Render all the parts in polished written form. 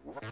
What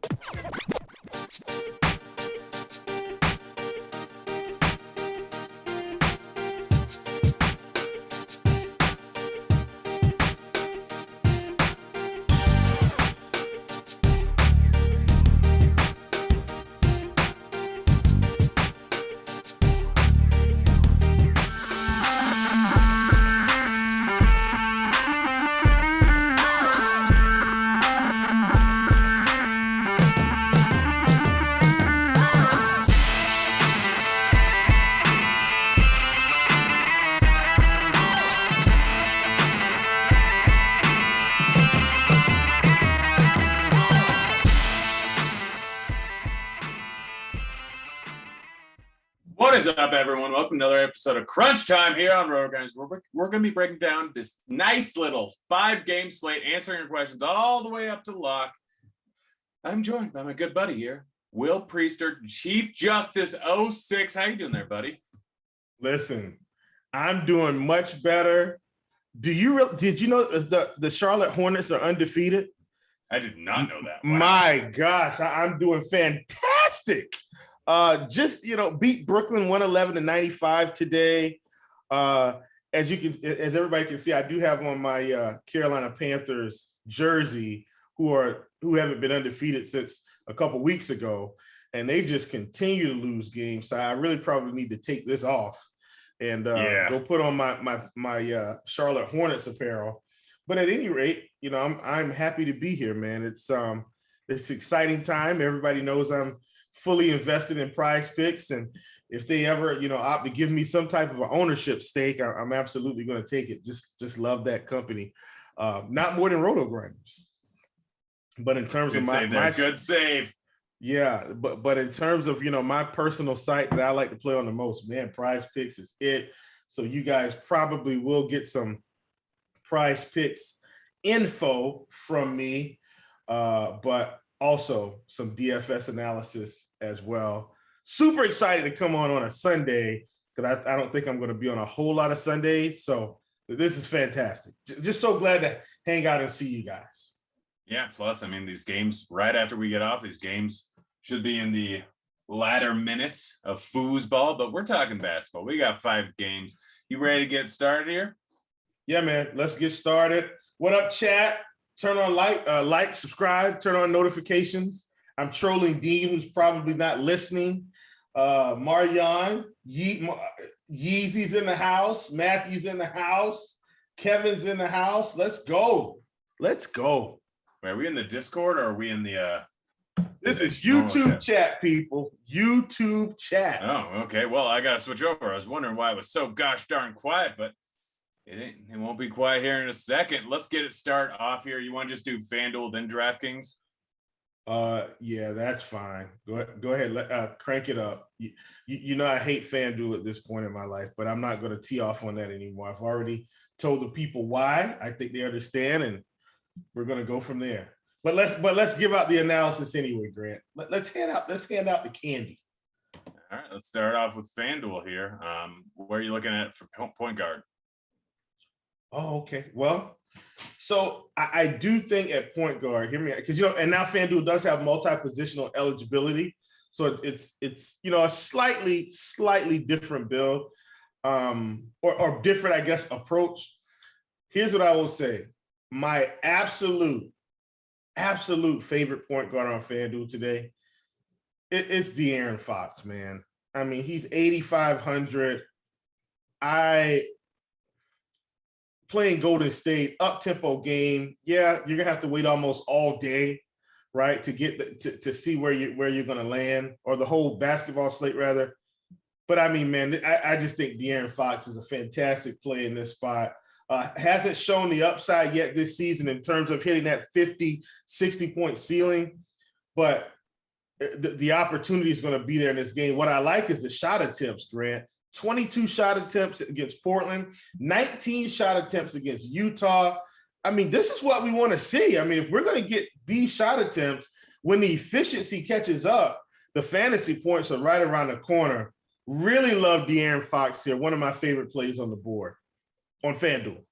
is up, everyone? Welcome to another episode of Crunch Time here on Rotogrinders. We're going to be breaking down this nice little 5-game slate, answering your questions all the way up to lock. I'm joined by my good buddy here, Will Priester, Chief Justice 06. How you doing there, buddy? Listen, I'm doing much better. Did you know the Charlotte Hornets are undefeated? I did not know that. Wow. My gosh, I'm doing fantastic. Just beat Brooklyn 111-95 today. As everybody can see, I do have on my Carolina Panthers jersey, who haven't been undefeated since a couple weeks ago, and they just continue to lose games. So I really probably need to take this off and go put on my Charlotte Hornets apparel. But at any rate, I'm happy to be here, man. It's exciting time. Everybody knows I'm fully invested in Prize Picks, and if they ever opt to give me some type of an ownership stake, I'm absolutely going to take it. Just love that company. Not more than Rotogrinders, but in terms of my good save. Yeah, but in terms of my personal site that I like to play on the most, man, Prize Picks is it. So you guys probably will get some Prize Picks info from me, but also some DFS analysis as well. Super excited to come on a Sunday, because I don't think I'm going to be on a whole lot of Sundays. So this is fantastic. Just so glad to hang out and see you guys. Yeah, plus, I mean, these games, right after we get off, these games should be in the latter minutes of foosball, but we're talking basketball. We got 5 games. You ready to get started here? Yeah, man, let's get started. What up, chat? Turn on like, subscribe, turn on notifications. I'm trolling Dean, who's probably not listening. Marion, Yeezy's in the house. Matthew's in the house. Kevin's in the house. Let's go. Wait, are we in the Discord, or are we in the... This is YouTube chat, people. YouTube chat. Oh, okay. Well, I got to switch over. I was wondering why it was so gosh darn quiet, but it won't be quiet here in a second. Let's get it started off here. You want to just do FanDuel, then DraftKings? Yeah, that's fine. Go ahead. Crank it up. I hate FanDuel at this point in my life, but I'm not going to tee off on that anymore. I've already told the people why. I think they understand, and we're going to go from there. But let's give out the analysis anyway, Grant. Let's hand out the candy. All right, let's start off with FanDuel here. Where are you looking at for point guard? Oh, okay. Well, so I do think at point guard, hear me out, because and now FanDuel does have multi-positional eligibility, so it's a slightly different build, or different, I guess, approach. Here's what I will say: my absolute favorite point guard on FanDuel today, it's De'Aaron Fox, man. I mean, he's 8,500. Playing Golden State, up-tempo game. Yeah, you're gonna have to wait almost all day, right, to get to see where you're gonna land, or the whole basketball slate rather. But I mean, man, I just think De'Aaron Fox is a fantastic play in this spot. Hasn't shown the upside yet this season in terms of hitting that 50, 60-point ceiling, but the opportunity is going to be there in this game. What I like is the shot attempts, Grant. 22 shot attempts against Portland, 19 shot attempts against Utah. I mean, this is what we want to see. I mean, if we're going to get these shot attempts, when the efficiency catches up, the fantasy points are right around the corner. Really love De'Aaron Fox here. One of my favorite plays on the board on FanDuel.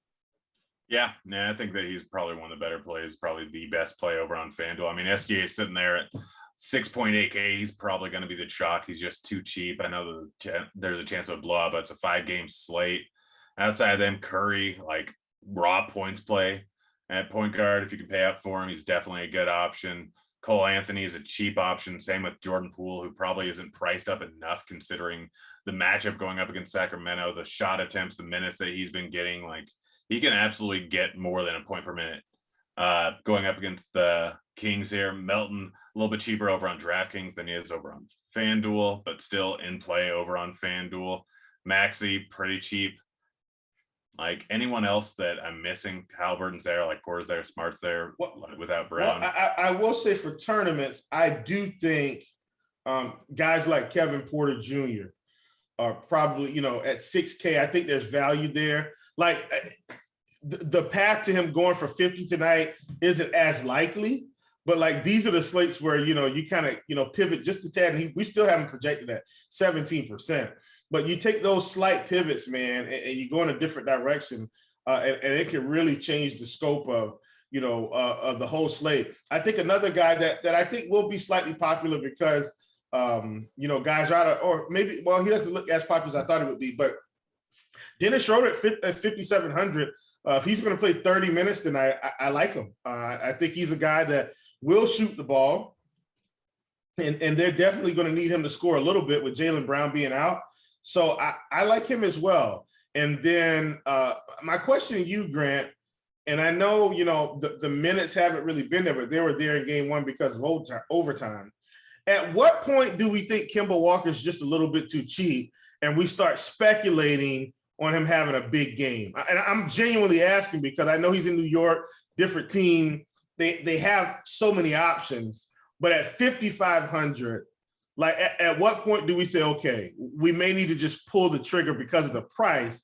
Yeah, I think that he's probably one of the better plays, probably the best play over on FanDuel. I mean, SGA is sitting there at 6.8K. He's probably going to be the chalk. He's just too cheap. I know there's a chance of a blowout, but it's a 5-game slate. Outside of them, Curry, like raw points play at point guard. If you can pay up for him, he's definitely a good option. Cole Anthony is a cheap option. Same with Jordan Poole, who probably isn't priced up enough considering the matchup going up against Sacramento, the shot attempts, the minutes that he's been getting. Like, he can absolutely get more than a point per minute going up against the Kings here. Melton, a little bit cheaper over on DraftKings than he is over on FanDuel, but still in play over on FanDuel. Maxey, pretty cheap. Like, anyone else that I'm missing, Halliburton's there, like Porter's there, Smart's there, without Brown. Well, I will say for tournaments, I do think guys like Kevin Porter Jr. are probably, at 6K. I think there's value there. Like, the path to him going for 50 tonight isn't as likely, but like, these are the slates where, you kind of, pivot just a tad. And we still haven't projected at 17%, but you take those slight pivots, man, and you go in a different direction, and it can really change the scope of the whole slate. I think another guy that I think will be slightly popular because, guys are out of, or maybe, well, he doesn't look as popular as I thought it would be, but Dennis Schroeder at 5,700. If he's going to play 30 minutes tonight, I like him. I think he's a guy that will shoot the ball, and they're definitely going to need him to score a little bit with Jaylen Brown being out. So I like him as well. And then my question to you, Grant, and I know, the minutes haven't really been there, but they were there in game one because of overtime. At what point do we think Kemba Walker's just a little bit too cheap and we start speculating on him having a big game? And I'm genuinely asking because I know he's in New York, different team. They have so many options, but at 5,500, like at what point do we say, okay, we may need to just pull the trigger because of the price?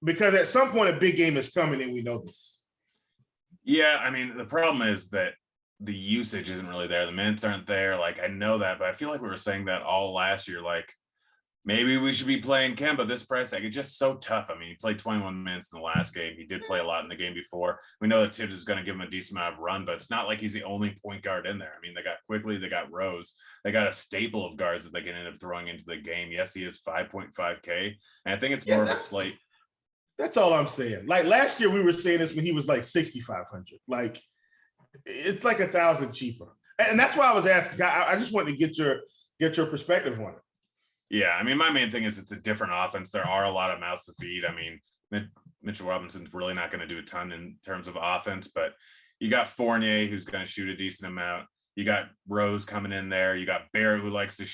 Because at some point a big game is coming and we know this. Yeah, I mean, the problem is that the usage isn't really there. The minutes aren't there. Like, I know that, but I feel like we were saying that all last year. Like, maybe we should be playing Kemba this price tag. It's just so tough. I mean, he played 21 minutes in the last game. He did play a lot in the game before. We know that Tibbs is going to give him a decent amount of run, but it's not like he's the only point guard in there. I mean, they got Quickly, they got Rose, they got a staple of guards that they can end up throwing into the game. Yes, he is 5.5K, and I think it's more of a slate. That's all I'm saying. Like, last year we were saying this when he was like 6,500. Like, it's like 1,000 cheaper, and that's why I was asking. I just wanted to get your perspective on it. Yeah, I mean, my main thing is it's a different offense. There are a lot of mouths to feed. I mean, Mitchell Robinson's really not going to do a ton in terms of offense, but you got Fournier, who's going to shoot a decent amount. You got Rose coming in there. You got Barrett, who likes to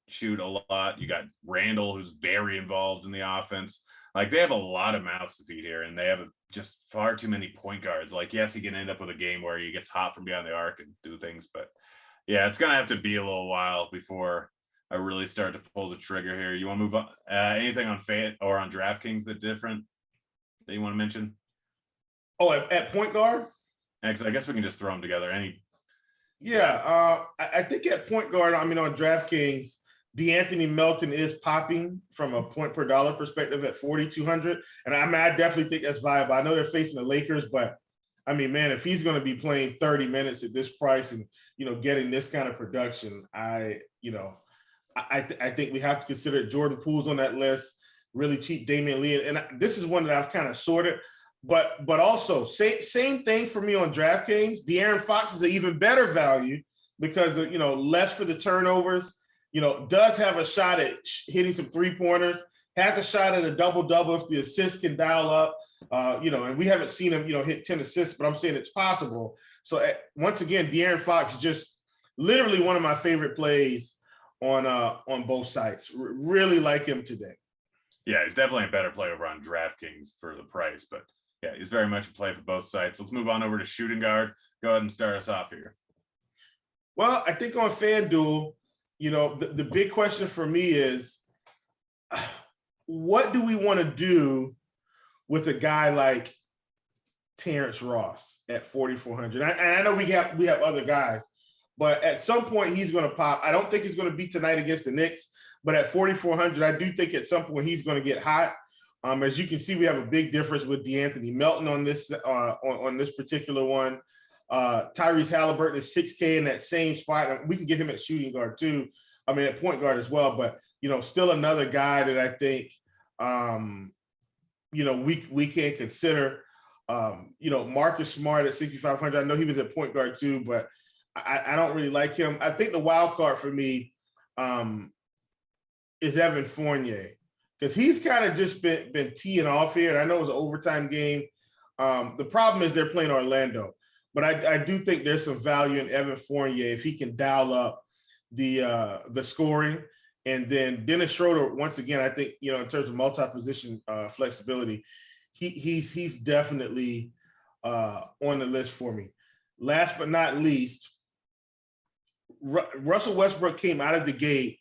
shoot a lot. You got Randall, who's very involved in the offense. Like, they have a lot of mouths to feed here, and they have just far too many point guards. Like, yes, he can end up with a game where he gets hot from beyond the arc and do things, but yeah, it's going to have to be a little while before I really start to pull the trigger here. You want to move on? Anything on Fan or on DraftKings that's different that you want to mention? Oh, at point guard? Actually, I guess we can just throw them together. I think at point guard, I mean, on DraftKings, DeAnthony Melton is popping from a point per dollar perspective at 4,200. And I definitely think that's viable. I know they're facing the Lakers, but I mean, man, if he's going to be playing 30 minutes at this price and, getting this kind of production, I think we have to consider Jordan Poole's on that list, really cheap Damian Lee. And this is one that I've kind of sorted, but also same thing for me on DraftKings. De'Aaron Fox is an even better value because, less for the turnovers, does have a shot at hitting some 3-pointers, has a shot at a double-double if the assists can dial up, and we haven't seen him, hit 10 assists, but I'm saying it's possible. So once again, De'Aaron Fox, just literally one of my favorite plays on both sites. Really like him today. Yeah, he's definitely a better play over on DraftKings for the price, but yeah, he's very much a play for both sites. Let's move on over to shooting guard. Go ahead and start us off here. Well, I think on FanDuel, the big question for me is, what do we want to do with a guy like Terrence Ross at 4,400? And I know we have other guys, but at some point he's going to pop. I don't think he's going to be tonight against the Knicks, but at 4,400, I do think at some point he's going to get hot. As you can see, we have a big difference with DeAnthony Melton on this on this particular one. Tyrese Halliburton is 6K in that same spot. We can get him at shooting guard too. I mean, at point guard as well. But still another guy that I think we can consider. Marcus Smart at 6,500. I know he was at point guard too, but I don't really like him. I think the wild card for me is Evan Fournier, because he's kind of just been teeing off here. And I know it was an overtime game. The problem is they're playing Orlando, but I do think there's some value in Evan Fournier if he can dial up the scoring. And then Dennis Schroeder, once again, I think, in terms of multi-position flexibility, he's definitely on the list for me. Last but not least, Russell Westbrook came out of the gate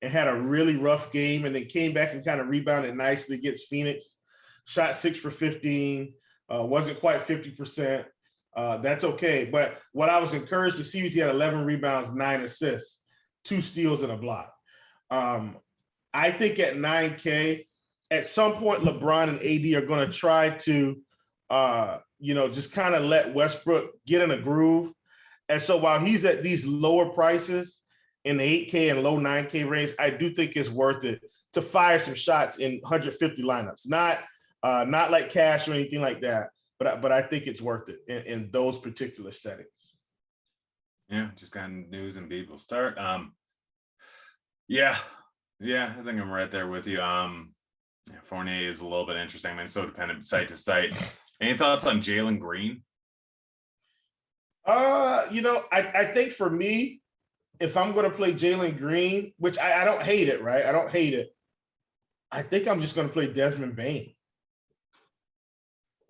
and had a really rough game, and then came back and kind of rebounded nicely against Phoenix. Shot 6 for 15, wasn't quite 50%. That's okay. But what I was encouraged to see was he had 11 rebounds, 9 assists, 2 steals, and a block. I think at 9K, at some point, LeBron and AD are going to try to, just kind of let Westbrook get in a groove. And so while he's at these lower prices in the 8K and low 9K range, I do think it's worth it to fire some shots in 150 lineups. Not like cash or anything like that, but I think it's worth it in those particular settings. Yeah, just kind of news and beat will start. Yeah, I think I'm right there with you. Fournier is a little bit interesting. I mean, so dependent site to site. Any thoughts on Jalen Green? I think for me, if I'm going to play Jalen Green, which I don't hate it, right? I don't hate it. I think I'm just going to play Desmond Bane.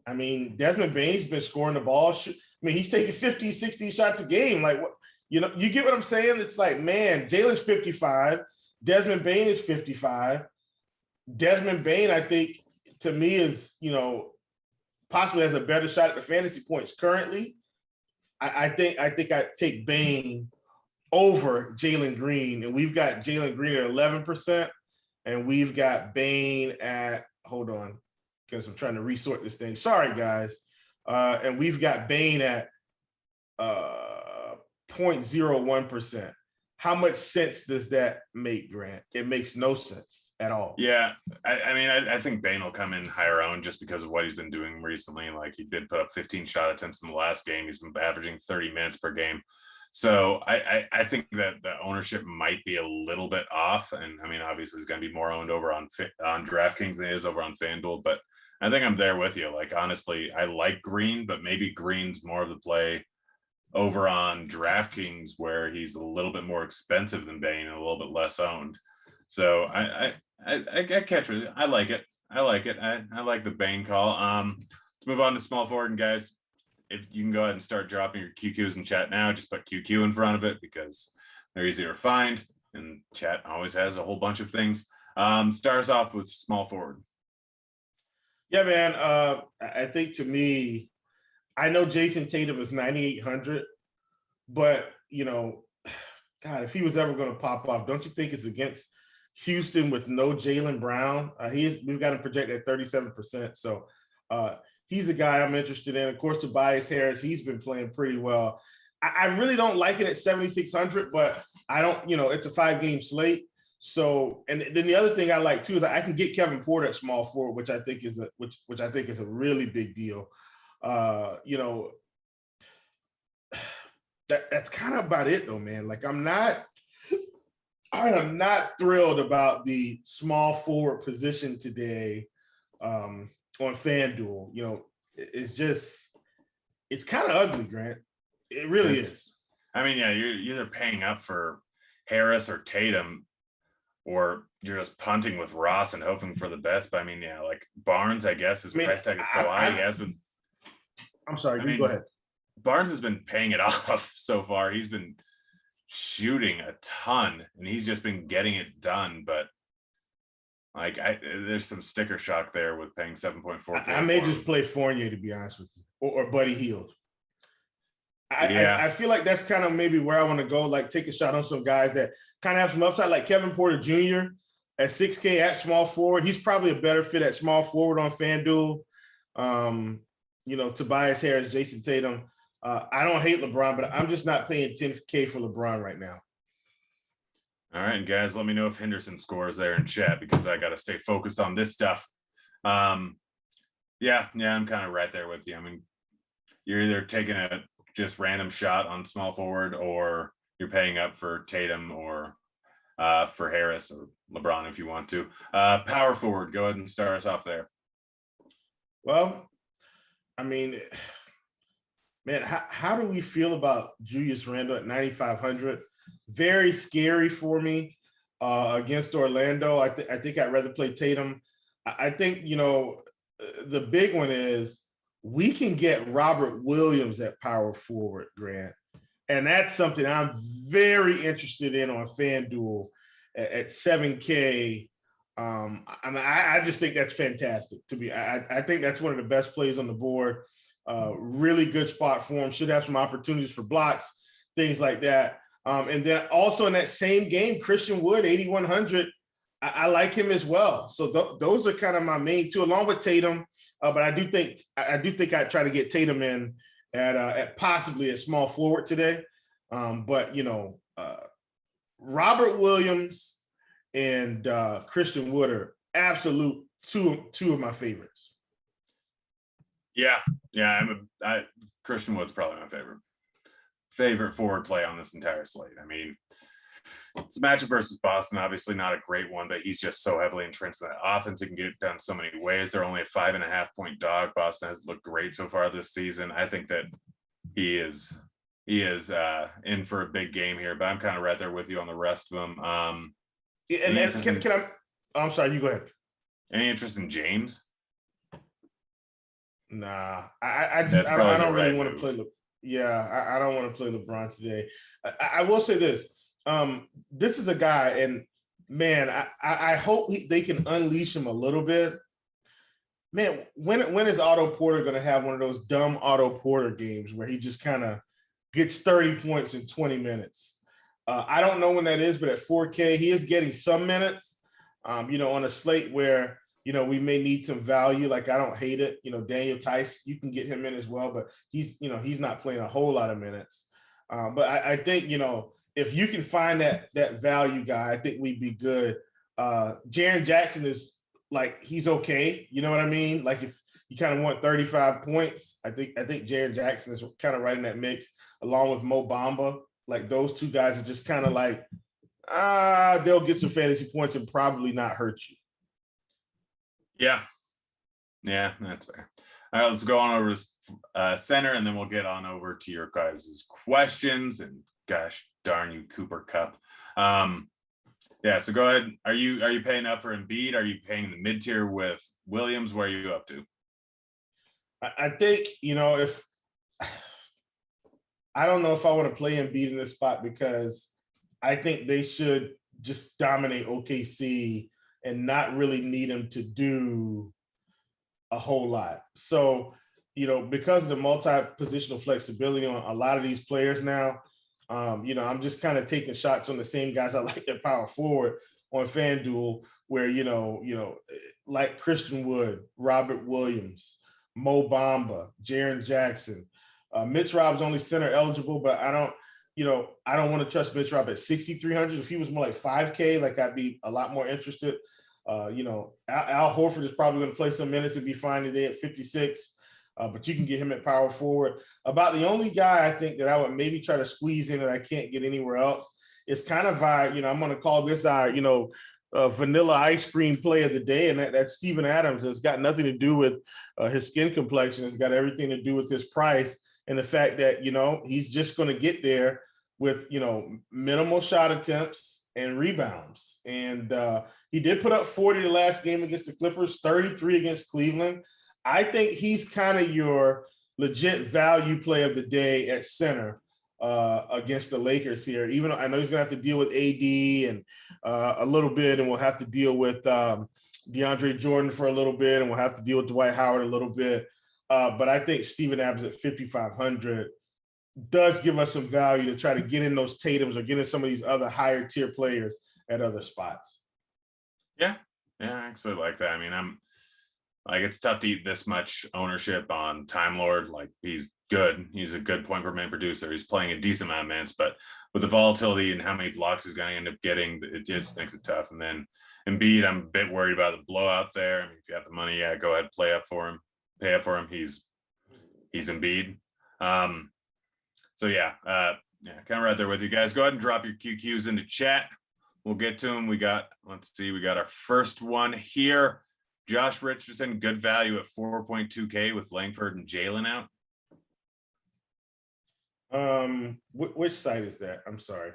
I mean, Desmond Bane's been scoring the ball. I mean, he's taking 50, 60 shots a game. Like, what? You get what I'm saying? It's like, man, Jalen's 55. Desmond Bane is 55. Desmond Bane, I think, to me is, possibly has a better shot at the fantasy points currently. I think I'd take Bane over Jalen Green, and we've got Jalen Green at 11%, and we've got Bane at, hold on, because I'm trying to resort this thing. Sorry, guys. And we've got Bane at 0.01%. How much sense does that make, Grant? It makes no sense at all. Yeah, I think Bane will come in higher owned just because of what he's been doing recently. Like, he did put up 15 shot attempts in the last game. He's been averaging 30 minutes per game. So I think that the ownership might be a little bit off. And I mean, obviously, it's going to be more owned over on DraftKings than it is over on FanDuel. But I think I'm there with you. Like, honestly, I like Green, but maybe Green's more of the play over on DraftKings, where he's a little bit more expensive than Bane and a little bit less owned. So I catch it. I like it. I like the Bane call. Let's move on to small forward, and guys, if you can go ahead and start dropping your QQs in chat now, just put QQ in front of it because they're easier to find, and chat always has a whole bunch of things. Starts off with small forward. Yeah, man. I think, to me, I know Jason Tatum is 9,800, but, God, if he was ever going to pop off, don't you think it's against Houston with no Jaylen Brown? We've got him projected at 37%. So he's a guy I'm interested in. Of course, Tobias Harris, he's been playing pretty well. I really don't like it at 7,600, but I don't, it's a 5-game slate. So, and then the other thing I like too is I can get Kevin Porter at small forward, which I think is a really big deal. That's kind of about it though, man. Like, I am not thrilled about the small forward position today on FanDuel. It's kind of ugly, Grant. It really is. I mean, yeah, you're either paying up for Harris or Tatum, or you're just punting with Ross and hoping for the best. But I mean, yeah, like Barnes, I guess his price tag is so high. He has been. I'm sorry, go ahead. Barnes has been paying it off so far. He's been shooting a ton, and he's just been getting it done. But like, there's some sticker shock there with paying 7.4K. I may just play Fournier, to be honest with you, or Buddy Hield. I feel like that's kind of maybe where I want to go. Like, take a shot on some guys that kind of have some upside, like Kevin Porter Jr. at 6K at small forward. He's probably a better fit at small forward on FanDuel. Tobias Harris, Jason Tatum. I don't hate LeBron, but I'm just not paying 10K for LeBron right now. All right, and guys, let me know if Henderson scores there in chat because I got to stay focused on this stuff. Yeah, I'm kind of right there with you. I mean, you're either taking a just random shot on small forward or you're paying up for Tatum or for Harris or LeBron if you want to. Power forward, go ahead and start us off there. Well, I mean, man, how do we feel about Julius Randle at 9,500? Very scary for me against Orlando. I think I'd rather play Tatum. I think, the big one is we can get Robert Williams at power forward, Grant. And that's something I'm very interested in on FanDuel at 7K. I just think that's fantastic to me. I think that's one of the best plays on the board. Really good spot for him. Should have some opportunities for blocks, things like that. And then also in that same game, Christian Wood, 8,100. I like him as well. So those are kind of my main two, along with Tatum. But I do think I'd try to get Tatum in at possibly a small forward today. Robert Williams and Christian Wood are absolute two of my favorites. Yeah. Christian Wood's probably my favorite forward play on this entire slate. I mean, it's a matchup versus Boston, obviously not a great one, but he's just so heavily entrenched in that offense. He can get it done so many ways. They're only a 5.5-point dog. Boston has looked great so far this season. I think that he is in for a big game here, but I'm kind of right there with you on the rest of them. I'm sorry, you go ahead. Any interest in James? Nah, I don't really want to play. I don't want to play LeBron today. I will say this. This is a guy, and man, I hope they can unleash him a little bit. Man, when is Otto Porter going to have one of those dumb Otto Porter games where he just kind of gets 30 points in 20 minutes? I don't know when that is, but at 4K, he is getting some minutes, on a slate where, we may need some value. Like, I don't hate it. Daniel Tice, you can get him in as well, but he's not playing a whole lot of minutes. But I think, if you can find that value guy, I think we'd be good. Jaren Jackson is like, he's okay. You know what I mean? Like, if you kind of want 35 points, I think Jaren Jackson is kind of right in that mix, along with Mo Bamba. Like, those two guys are just kind of like, they'll get some fantasy points and probably not hurt you. Yeah, that's fair. All right, let's go on over to center, and then we'll get on over to your guys' questions. And gosh darn you, Cooper Cup. So go ahead. Are you paying up for Embiid? Are you paying the mid-tier with Williams? Where are you up to? I think, if I don't know if I want to play Embiid in this spot, because I think they should just dominate OKC and not really need him to do a whole lot. So, because of the multi-positional flexibility on a lot of these players now, I'm just kind of taking shots on the same guys I like at power forward on FanDuel, where, like Christian Wood, Robert Williams, Mo Bamba, Jaren Jackson. Mitch Rob's only center eligible, but I don't want to trust Mitch Rob at 6,300. If he was more like 5K, like, I'd be a lot more interested. Al Horford is probably going to play some minutes and be fine today at 56. But you can get him at power forward. About the only guy I think that I would maybe try to squeeze in that I can't get anywhere else is kind of I'm going to call this our, vanilla ice cream play of the day, and that's Steven Adams. It's got nothing to do with his skin complexion. It's got everything to do with his price and the fact that, he's just going to get there with, minimal shot attempts and rebounds. And he did put up 40 the last game against the Clippers, 33 against Cleveland. I think he's kind of your legit value play of the day at center against the Lakers here. Even though I know he's going to have to deal with AD and a little bit, and we'll have to deal with DeAndre Jordan for a little bit, and we'll have to deal with Dwight Howard a little bit. But I think Steven Adams at 5,500 does give us some value to try to get in those Tatums or get in some of these other higher tier players at other spots. Yeah, I actually like that. I mean, I'm like, it's tough to eat this much ownership on Time Lord. Like, he's good. He's a good point per minute producer. He's playing a decent amount of minutes, but with the volatility and how many blocks he's going to end up getting, it just makes it tough. And then Embiid, I'm a bit worried about the blowout there. I mean, if you have the money, yeah, go ahead, pay up for him. He's Embiid. So yeah, kind of right there with you guys. Go ahead and drop your QQs into chat. We'll get to them. Let's see, we got our first one here. Josh Richardson, good value at 4.2K with Langford and Jalen out. Which site is that? I'm sorry.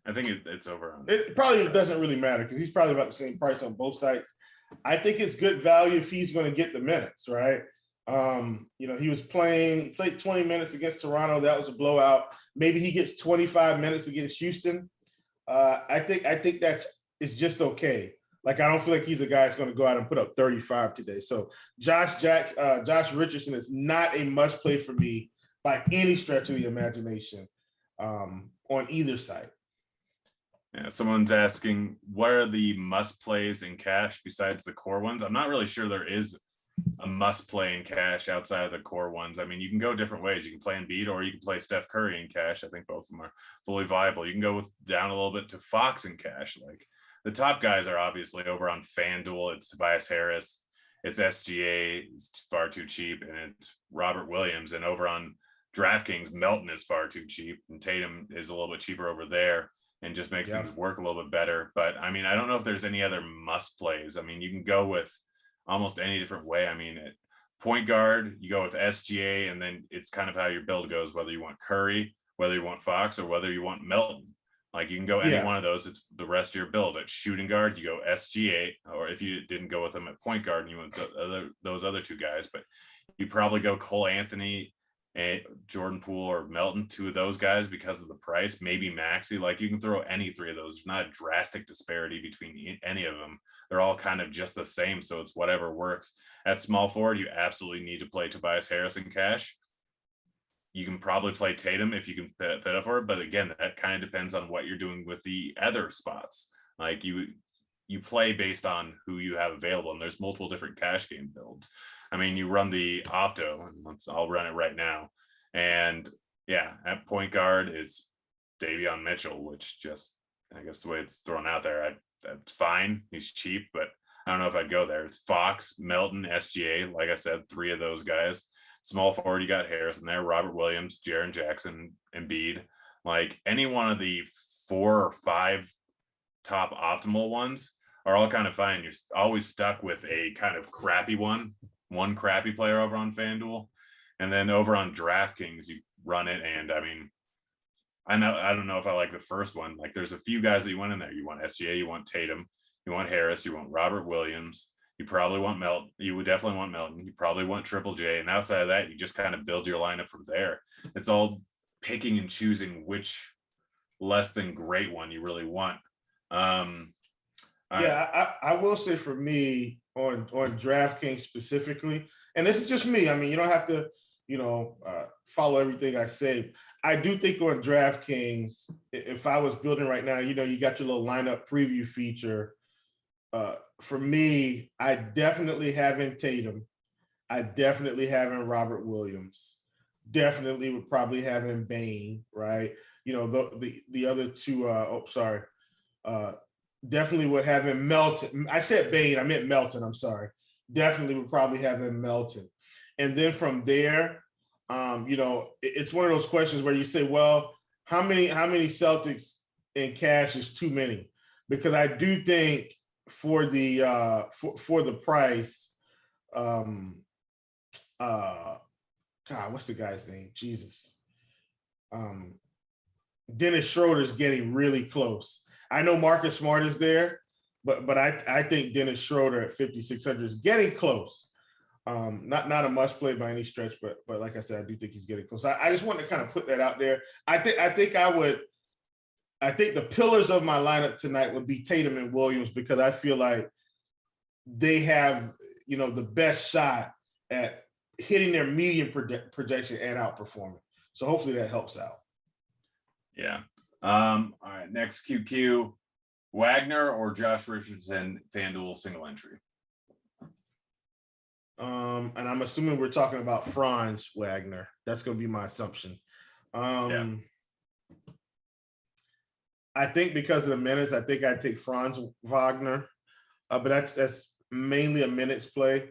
I think it's over on. It probably doesn't really matter because he's probably about the same price on both sites. I think it's good value if he's going to get the minutes, right? He was played 20 minutes against Toronto. That was a blowout. Maybe he gets 25 minutes against Houston. I think it's just okay. Like, I don't feel like he's a guy that's going to go out and put up 35 today. So Josh Richardson is not a must play for me by any stretch of the imagination on either side. Yeah, someone's asking, what are the must plays in cash besides the core ones? I'm not really sure there is a must play in cash outside of the core ones. I mean, you can go different ways. You can play Embiid or you can play Steph Curry in cash. I think both of them are fully viable. You can go down a little bit to Fox in cash. Like, the top guys are obviously over on FanDuel. It's Tobias Harris, it's SGA, it's far too cheap, and it's Robert Williams. And over on DraftKings, Melton is far too cheap, and Tatum is a little bit cheaper over there and just makes things work a little bit better. But I mean, I don't know if there's any other must plays. I mean, you can go with almost any different way. I mean, at point guard, you go with SGA, and then it's kind of how your build goes, whether you want Curry, whether you want Fox, or whether you want Melton. Like, you can go any one of those. It's the rest of your build. At shooting guard, you go SGA, or if you didn't go with them at point guard and you went those other two guys, but you probably go Cole Anthony and Jordan Poole or Melton, two of those guys because of the price, maybe Maxey. Like, you can throw any three of those. There's not a drastic disparity between any of them. They're all kind of just the same. So it's whatever works. At small forward, you absolutely need to play Tobias Harris in cash. You can probably play Tatum if you can fit up for it. But again, that kind of depends on what you're doing with the other spots. Like, you play based on who you have available, and there's multiple different cash game builds. I mean, you run the Opto, and I'll run it right now. And yeah, at point guard, it's Davion Mitchell, which just, I guess the way it's thrown out there, that's fine. He's cheap, but I don't know if I'd go there. It's Fox, Melton, SGA. Like I said, three of those guys. Small forward, you got Harrison there, Robert Williams, Jaren Jackson, Embiid. Like, any one of the 4 or 5 top optimal ones are all kind of fine. You're always stuck with a kind of crappy one crappy player over on FanDuel. And then over on DraftKings, you run it. And I mean, I don't know if I like the first one. Like, there's a few guys that you want in there. You want SGA, you want Tatum, you want Harris, you want Robert Williams. You probably want Melton. You would definitely want Melton. You probably want Triple J. And outside of that, you just kind of build your lineup from there. It's all picking and choosing which less than great one you really want. I will say for me on DraftKings specifically, and this is just me. I mean, you don't have to, follow everything I say. I do think on DraftKings, if I was building right now, you got your little lineup preview feature. For me, I definitely have in Tatum. I definitely have in Robert Williams. Definitely would probably have in Bane, right? The other two. Definitely would have in Melton. I said Bane. I meant Melton. I'm sorry. Definitely would probably have in Melton. And then from there, it's one of those questions where you say, well, how many Celtics in cash is too many? Because I do think for the price, God, what's the guy's name? Jesus. Dennis Schroeder's getting really close. I know Marcus Smart is there, but I think Dennis Schroeder at 5,600 is getting close. Not a must play by any stretch, but like I said, I do think he's getting close. I just want to kind of put that out there. I think the pillars of my lineup tonight would be Tatum and Williams, because I feel like they have, the best shot at hitting their median projection and outperforming. So hopefully that helps out. Yeah. All right. Next QQ. Wagner or Josh Richardson, FanDuel single entry. And I'm assuming we're talking about Franz Wagner. That's going to be my assumption. Yeah. I think because of the minutes, I think I'd take Franz Wagner, but that's mainly a minutes play.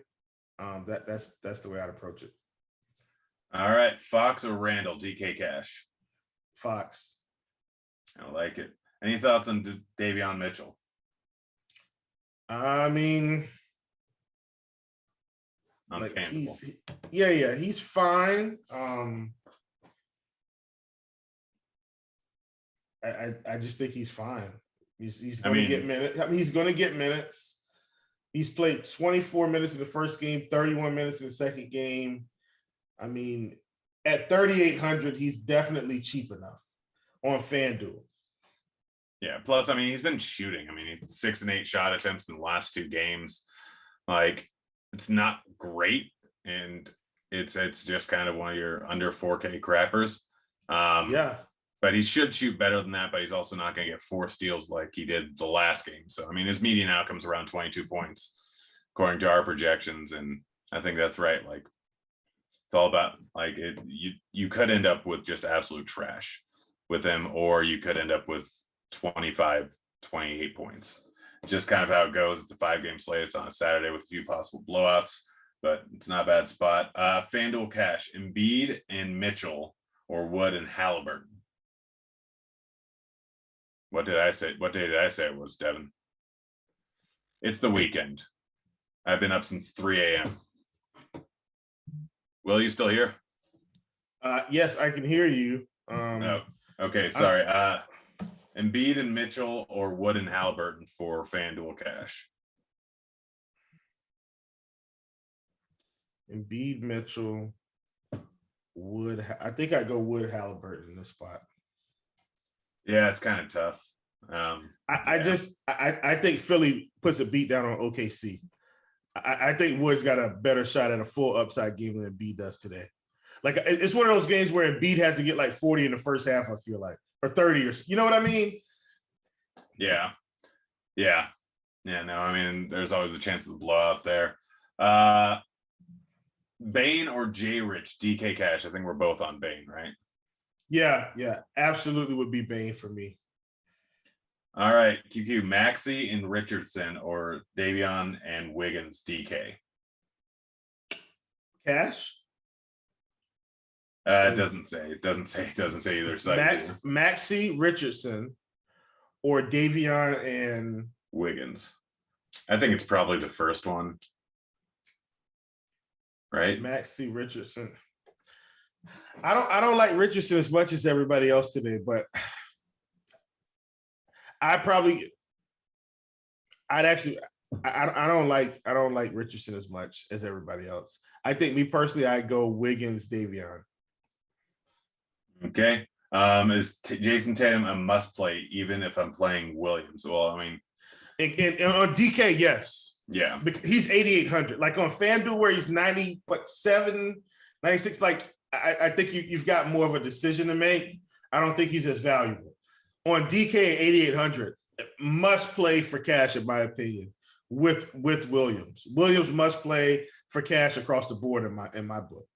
That's the way I'd approach it. All right, Fox or Randall, DK Cash. Fox. I like it. Any thoughts on Davion Mitchell? I mean, On FanDuel. He's fine. I just think he's fine. He's going to get minutes. I mean, he's going to get minutes. He's played 24 minutes in the first game, 31 minutes in the second game. I mean, at 3,800, he's definitely cheap enough on FanDuel. Yeah. Plus, I mean, he's been shooting. I mean, 6 and 8 shot attempts in the last 2 games. Like, it's not great, and it's just kind of one of your under 4K crappers. But he should shoot better than that, but he's also not going to get 4 steals like he did the last game. So, I mean, his median outcome's around 22 points, according to our projections. And I think that's right. Like, it's all about, like, you could end up with just absolute trash with him, or you could end up with 25, 28 points. Just kind of how it goes. It's a 5-game slate. It's on a Saturday with a few possible blowouts, but it's not a bad spot. FanDuel cash, Embiid and Mitchell, or Wood and Halliburton. What day did I say it was, Devin? It's the weekend. I've been up since 3 a.m. Will, you still here? Yes, I can hear you. No. Okay, sorry. Embiid and Mitchell or Wood and Halliburton for FanDuel cash. Embiid, Mitchell, Wood. I think I'd go Wood, Halliburton in this spot. Yeah, it's kind of tough. I think Philly puts a beat down on OKC. I think Wood's got a better shot at a full upside game than Embiid does today. Like, it's one of those games where Embiid has to get like 40 in the first half, I feel like, or 30, or you know what I mean? Yeah. No, I mean, there's always a chance of the blowout there. Bane or J Rich, DK Cash. I think we're both on Bane, right? Yeah, absolutely would be Bane for me. All right, QQ, Maxey and Richardson or Davion and Wiggins, DK. Cash? It doesn't say either side. Maxey, Richardson, or Davion and Wiggins. I think it's probably the first one. Right? Maxey, Richardson. I don't like Richardson as much as everybody else today, but I don't like Richardson as much as everybody else. I think, me personally, I go Wiggins, Davion. Okay. Is Jason Tatum a must play even if I'm playing Williams? Well, I mean, and on DK, yes. Yeah. He's 8,800. Like on FanDuel where he's 97, 96, like I think you've got more of a decision to make. I don't think he's as valuable. On DK at 8,800, must play for cash, in my opinion, with Williams. Williams must play for cash across the board in my book.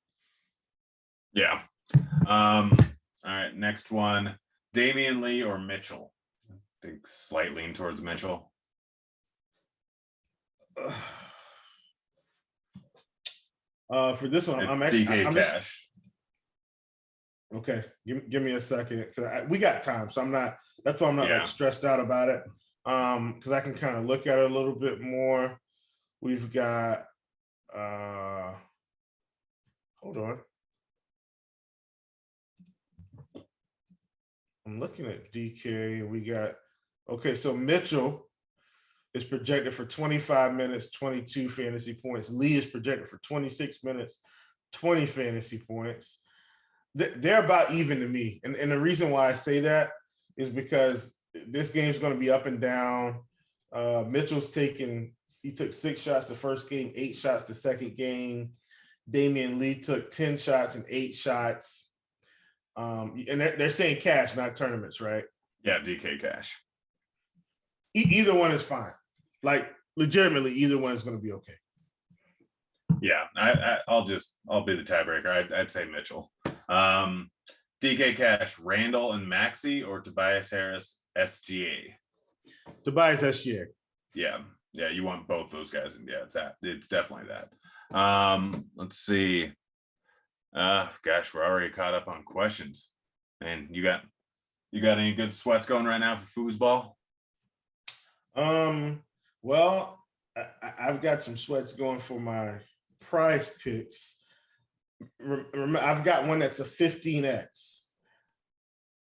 Yeah. All right, next one. Damian Lee or Mitchell? I think slight lean towards Mitchell. For this one, it's I'm actually DK Cash. Okay, give me a second, because we got time, so I'm not. That's why I'm not like stressed out about it. Because I can kind of look at it a little bit more. We've got. Hold on. I'm looking at DK. We got. Okay, so Mitchell is projected for 25 minutes, 22 fantasy points. Lee is projected for 26 minutes, 20 fantasy points. They're about even to me. And the reason why I say that is because this game's going to be up and down. Mitchell's he took 6 shots the first game, 8 shots the second game. Damian Lee took 10 shots and 8 shots. And they're saying cash, not tournaments, right? Yeah, DK Cash. Either one is fine. Like legitimately, either one is going to be okay. Yeah, I'll be the tiebreaker. I'd say Mitchell. DK Cash, Randall and Maxey, or Tobias Harris, SGA. Tobias SGA. Yeah, you want both those guys, and it's definitely that. Let's see. Gosh, we're already caught up on questions. And you got any good sweats going right now for foosball? Well, I've got some sweats going for my prize picks. Remember, I've got one that's a 15x.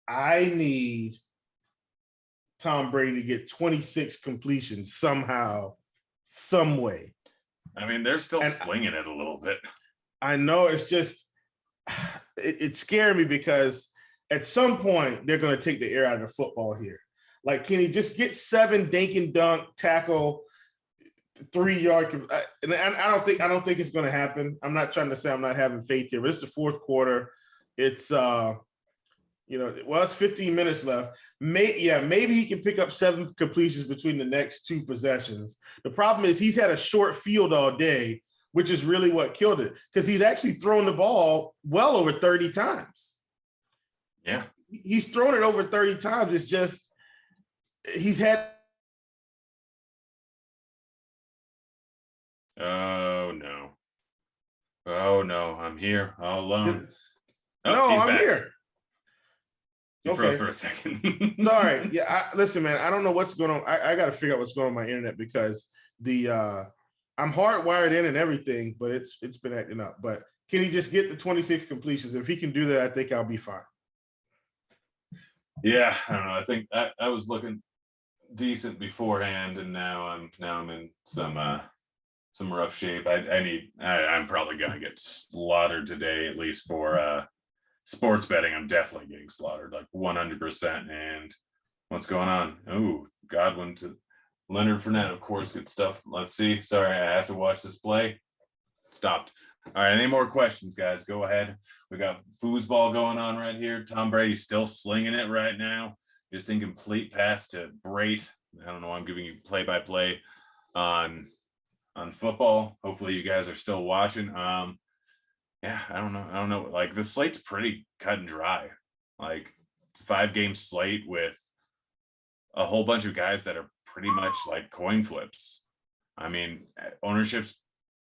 I need Tom Brady to get 26 completions somehow, some way. I mean, they're still slinging it a little bit. I know, it's just it's scaring me because at some point they're going to take the air out of the football here. Like, can he just get 7 dink and dunk, tackle, 3-yard? And I don't think it's going to happen. I'm not trying to say I'm not having faith here, but it's the fourth quarter. It's it's 15 minutes left. Maybe he can pick up 7 completions between the next 2 possessions. The problem is he's had a short field all day, which is really what killed it, because he's actually thrown the ball well over 30 times. Yeah. He's thrown it over 30 times. It's just he's had. Oh no, I'm here all alone. No, I'm back. here. You froze for a second. Sorry. Yeah, listen, man, I don't know what's going on. I got to figure out what's going on with my internet, because I'm hardwired in and everything, but it's been acting up. But can he just get the 26 completions? If he can do that, I think I'll be fine. Yeah, I don't know. I think I was looking decent beforehand, and now I'm in some rough shape. I'm probably gonna get slaughtered today, at least for sports betting. I'm definitely getting slaughtered, like 100%. And what's going on? Oh, Godwin to Leonard Fournette, of course, good stuff. Let's see. Sorry, I have to watch this play. Stopped. All right, any more questions, guys? Go ahead. We got foosball going on right here. Tom Brady's still slinging it right now. Just incomplete pass to Brait. I don't know. I'm giving you play-by-play on football. Hopefully you guys are still watching. Yeah, I don't know. Like, the slate's pretty cut and dry. Like, 5-game slate with a whole bunch of guys that are pretty much like coin flips. I mean, ownership's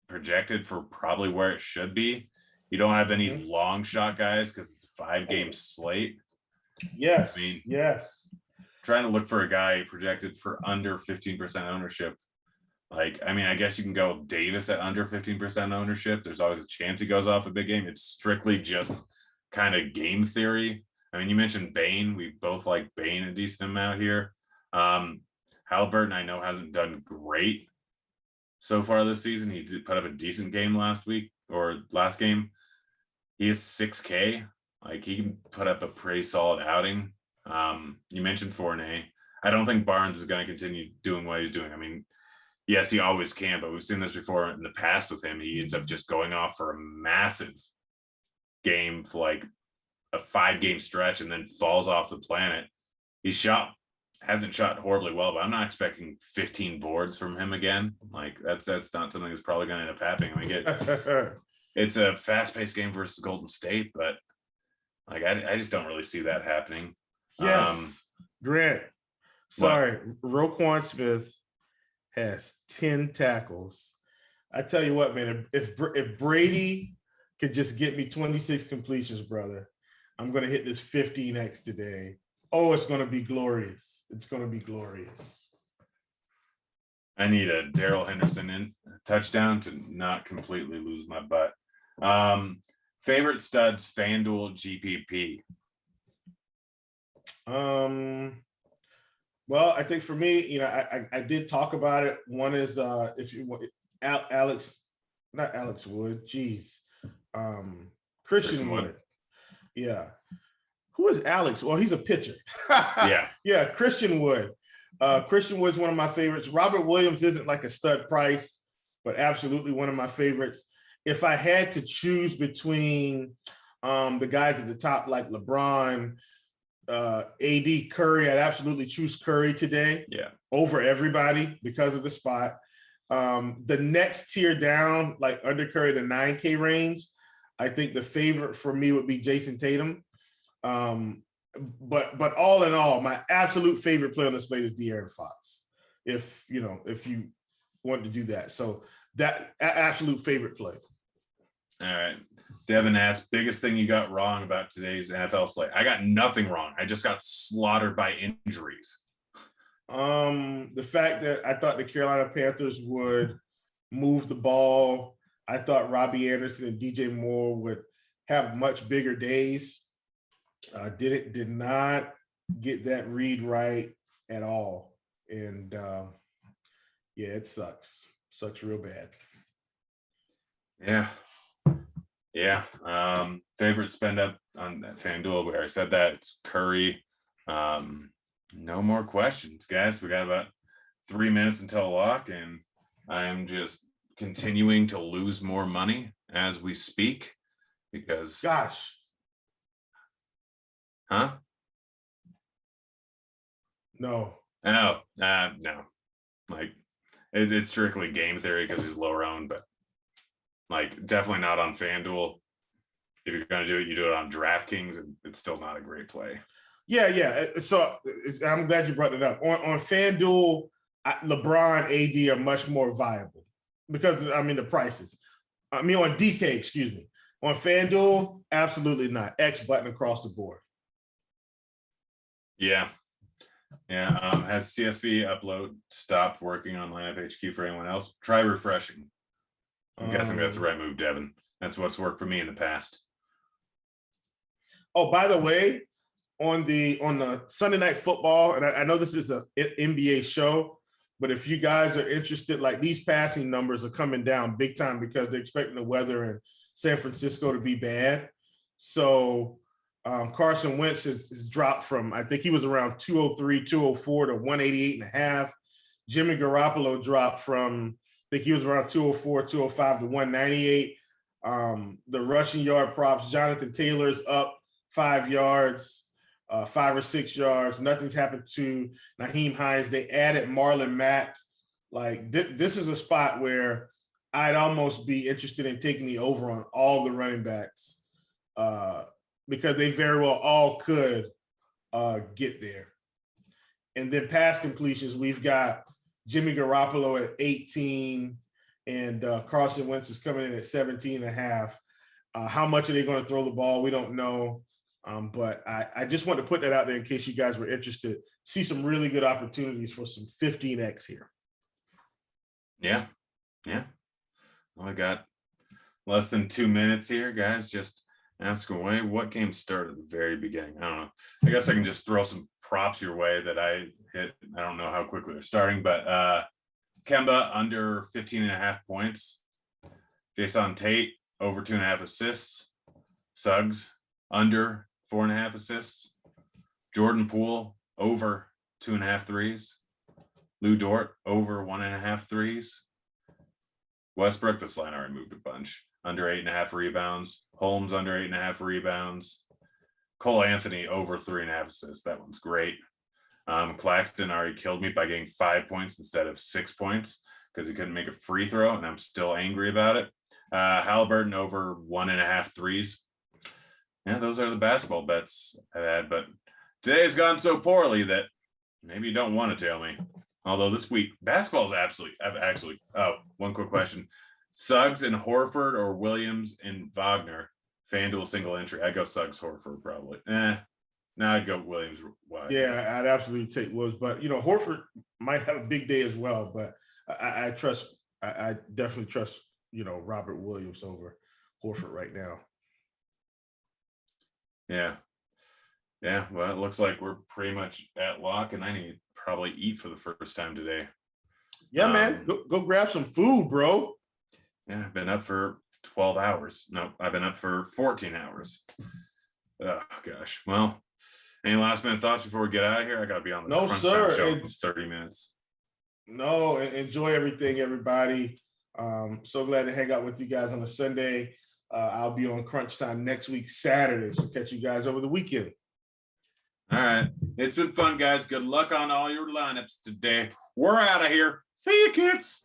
projected for probably where it should be. You don't have any long shot guys because it's a 5-game slate. Yes. I mean, yes. Trying to look for a guy projected for under 15% ownership. Like, I mean, I guess you can go Davis at under 15% ownership. There's always a chance he goes off a big game. It's strictly just kind of game theory. I mean, you mentioned Bain. We both like Bain a decent amount here. Halliburton, I know, hasn't done great so far this season. He did put up a decent game last game. He is 6K. Like, he can put up a pretty solid outing. You mentioned Fournette. I don't think Barnes is going to continue doing what he's doing. I mean, yes, he always can, but we've seen this before in the past with him. He ends up just going off for a massive game for like a 5-game stretch and then falls off the planet. Hasn't shot horribly well, but I'm not expecting 15 boards from him again. Like, that's not something that's probably going to end up happening. I mean, it's a fast-paced game versus Golden State, but like, I just don't really see that happening. Yes, Grant. Sorry, Roquan Smith has 10 tackles. I tell you what, man, if Brady could just get me 26 completions, brother, I'm going to hit this 15x today. Oh, it's going to be glorious. It's going to be glorious. I need a Darrell Henderson touchdown to not completely lose my butt. Favorite studs, FanDuel GPP. Well, I think for me, I did talk about it. One is if you want Christian Wood. Yeah. Who is Alex? Well, he's a pitcher. Yeah, Christian Wood. Christian Wood's one of my favorites. Robert Williams isn't like a stud price, but absolutely one of my favorites. If I had to choose between the guys at the top like LeBron, AD Curry. I'd absolutely choose Curry today. Yeah. Over everybody because of the spot. The next tier down, like under Curry, the 9K range, I think the favorite for me would be Jason Tatum. But all in all, my absolute favorite player on the slate is De'Aaron Fox. If you want to do that. So that absolute favorite play. All right. Devin asked, biggest thing you got wrong about today's NFL slate? I got nothing wrong. I just got slaughtered by injuries. The fact that I thought the Carolina Panthers would move the ball. I thought Robbie Anderson and DJ Moore would have much bigger days. Did not get that read right at all. And yeah, it sucks. Sucks real bad. Yeah. Yeah. Favorite spend up on that FanDuel where I said that it's Curry. No more questions, guys. We got about 3 minutes until lock, and I'm just continuing to lose more money as we speak because gosh. Huh? No. No. Like it's strictly game theory because he's lower owned, but like definitely not on FanDuel. If you're gonna do it, you do it on DraftKings, and it's still not a great play. Yeah. So I'm glad you brought it up. On FanDuel, LeBron, AD are much more viable because the prices. On DK, excuse me. On FanDuel, absolutely not. X button across the board. Yeah. Has CSV upload stopped working on Lineup HQ for anyone else? Try refreshing. I'm guessing that's the right move, Devin. That's what's worked for me in the past. Oh, by the way, on the Sunday Night Football, and I know this is an NBA show, but if you guys are interested, like these passing numbers are coming down big time because they're expecting the weather in San Francisco to be bad. So Carson Wentz has dropped from, I think he was around 203, 204 to 188.5. Jimmy Garoppolo dropped from, I think he was around 204, 205 to 198. The rushing yard props, Jonathan Taylor's up 5 yards, 5 or 6 yards. Nothing's happened to Naheem Hines. They added Marlon Mack. Like this is a spot where I'd almost be interested in taking the over on all the running backs because they very well all could get there. And then pass completions, we've got Jimmy Garoppolo at 18 and Carson Wentz is coming in at 17.5. How much are they going to throw the ball? We don't know. But I just want to put that out there in case you guys were interested. See some really good opportunities for some 15X here. Yeah. Well, I got less than 2 minutes here, guys. Just ask away. What game started at the very beginning? I don't know. I guess I can just throw some props your way that I hit. I don't know how quickly they're starting, but Kemba under 15.5 points. Jason Tate over 2.5 assists. Suggs under 4.5 assists. Jordan Poole over 2.5 threes. Lou Dort over 1.5 threes. Westbrook, this line already moved a bunch. Under 8.5 rebounds. Holmes under 8.5 rebounds. Cole Anthony over 3.5 assists. That one's great. Claxton already killed me by getting 5 points instead of 6 points because he couldn't make a free throw, and I'm still angry about it. Halliburton over 1.5 threes. Yeah, those are the basketball bets I've had, but today has gone so poorly that maybe you don't want to tell me. Although this week, basketball is one quick question. Suggs and Horford or Williams and Wagner, FanDuel single entry. I go Suggs, Horford probably. No, I'd go Williams. Wagner. Yeah, I'd absolutely take Williams, but Horford might have a big day as well. But I definitely trust Robert Williams over Horford right now. Yeah. Well, it looks like we're pretty much at lock, and I need to probably eat for the first time today. Yeah, man, go grab some food, bro. Yeah, I've been up for 12 hours. No, I've been up for 14 hours. Oh gosh. Well, any last minute thoughts before we get out of here? I got to be on the crunch time show in 30 minutes. No, enjoy everything, everybody. So glad to hang out with you guys on a Sunday. I'll be on Crunch Time next week, Saturday. So catch you guys over the weekend. All right. It's been fun, guys. Good luck on all your lineups today. We're out of here. See you, kids.